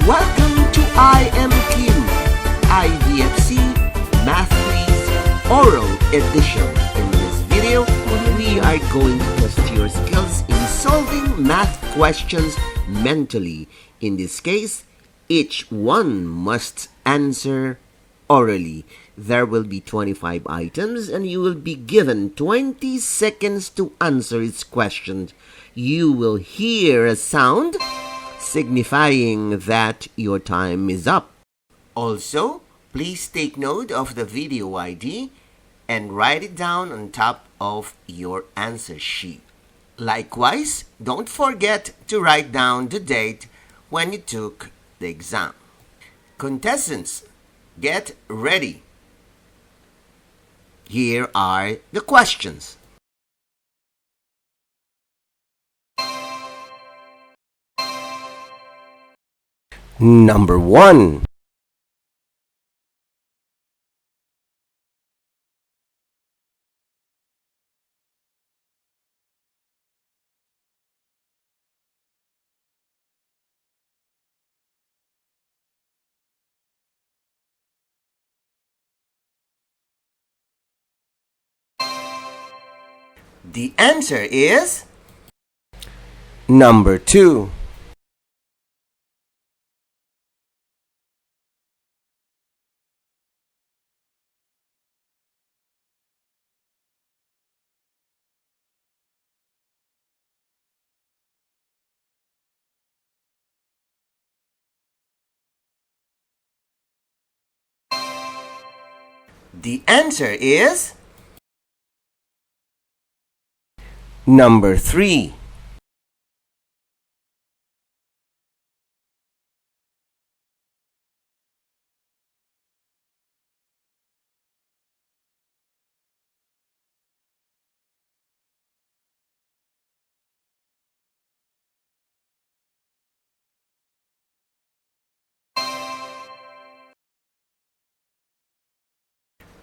Welcome to IMQ, IDFC Math Quiz Oral Edition. In this video, we are going to test your skills in solving math questions mentally. In this case, each one must answer orally. There will be 25 items and you will be given 20 seconds to answer its questions. You will hear a sound signifying that your time is up. Also, please take note of the video ID and write it down on top of your answer sheet. Likewise, don't forget to write down the date when you took the exam. Contestants, get ready. Here are the questions. Number 1. The answer is number 2. The answer is number 3.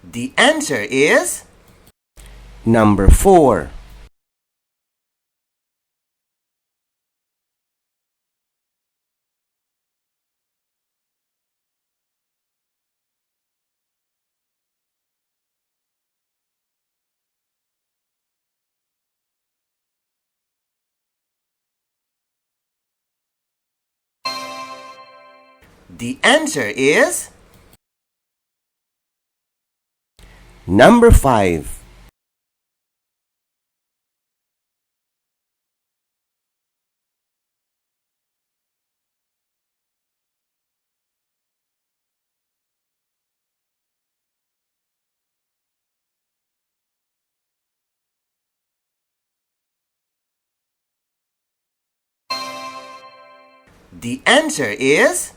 The answer is number 4. The answer is number 5. The answer is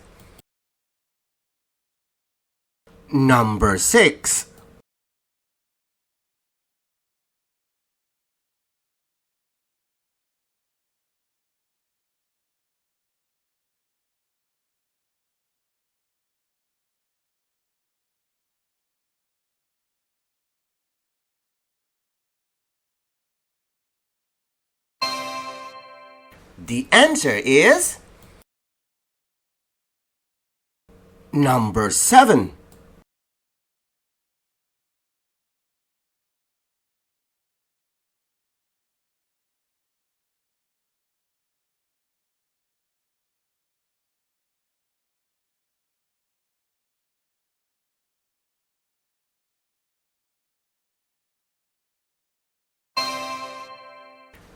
number 6. The answer is number 7.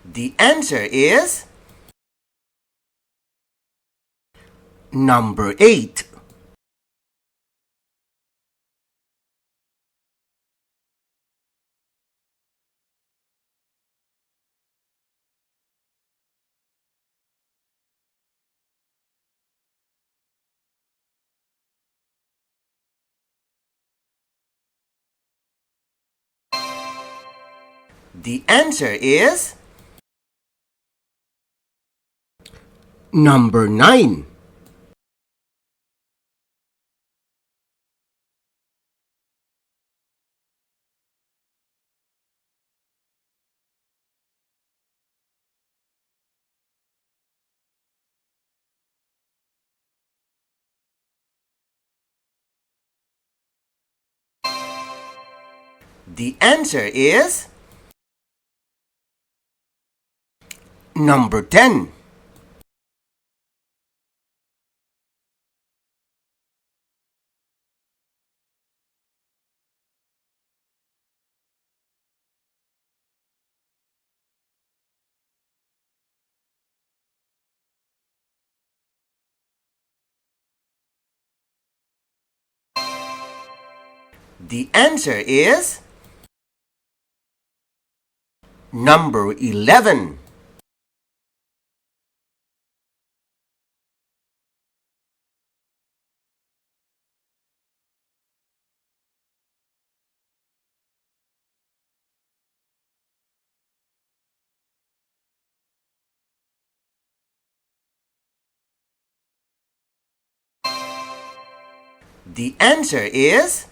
The answer is number 8. The answer is number 9. The answer is number 10. The answer is number 11. The answer is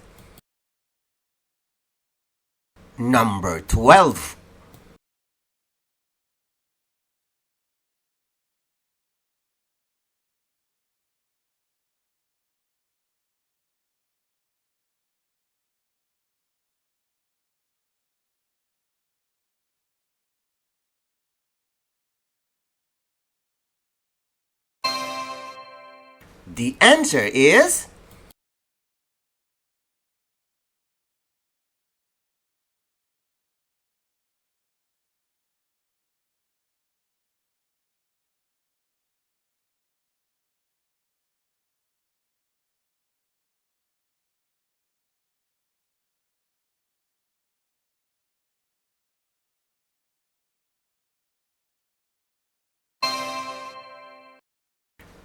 number 12. The answer is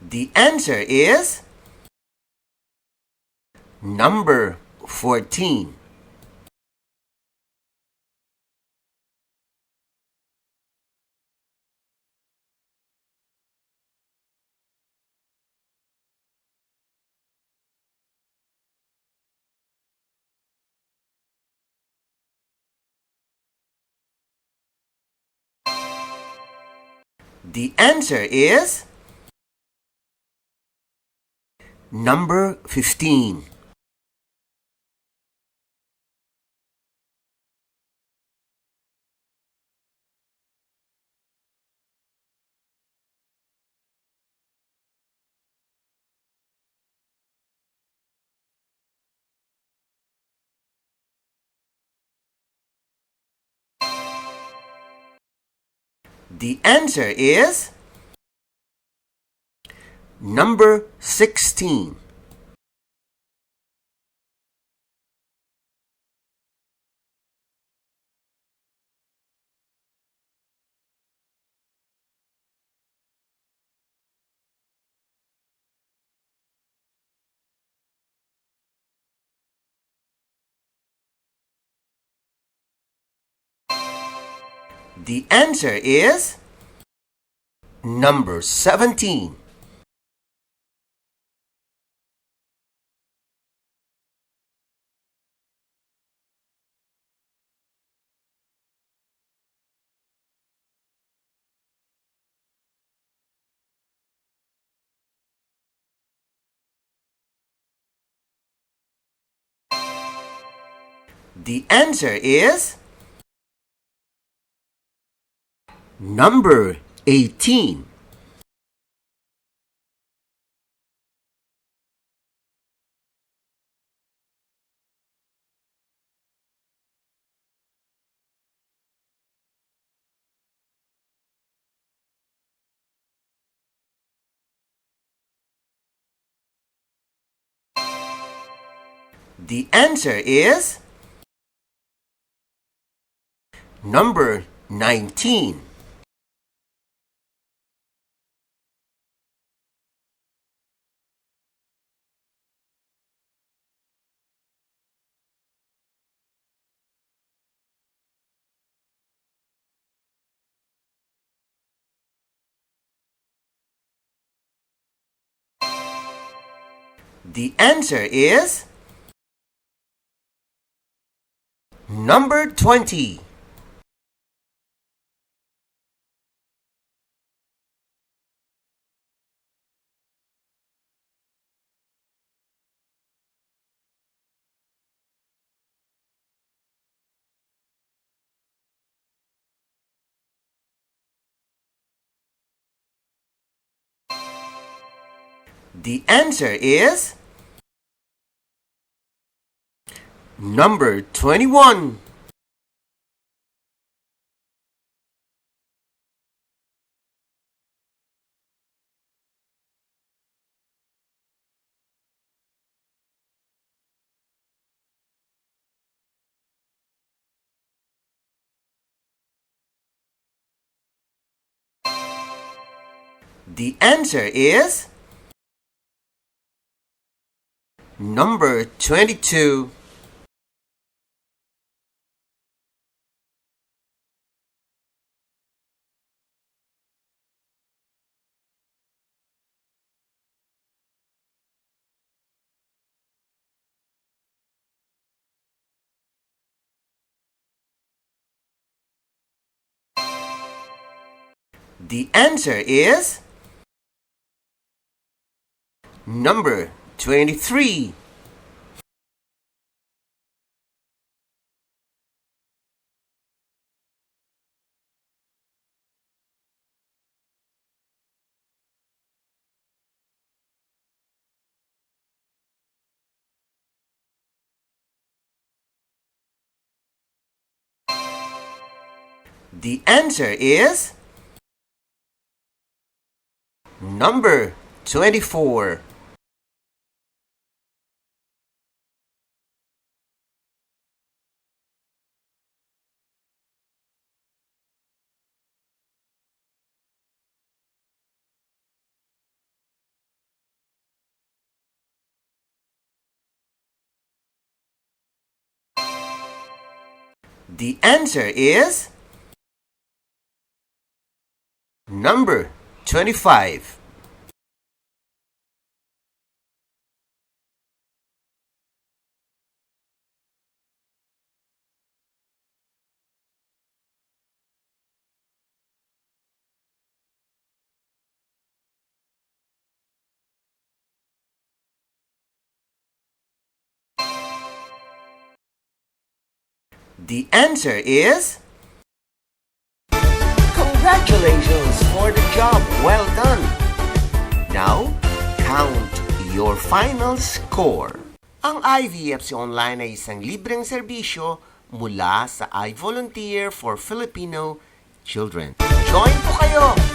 the answer is number 14. The answer is number 15. The answer is number 16. The answer is number 17. The answer is number 18. The answer is number 19. The answer is number 20. The answer is number 21. The answer is number 22. The answer is number 23. The answer is number 24. The answer is number 25. The answer is congratulations for the job well done. Now, count your final score. Ang IVFC Online ay isang libreng serbisyo mula sa iVolunteer for Filipino Children. Join po kayo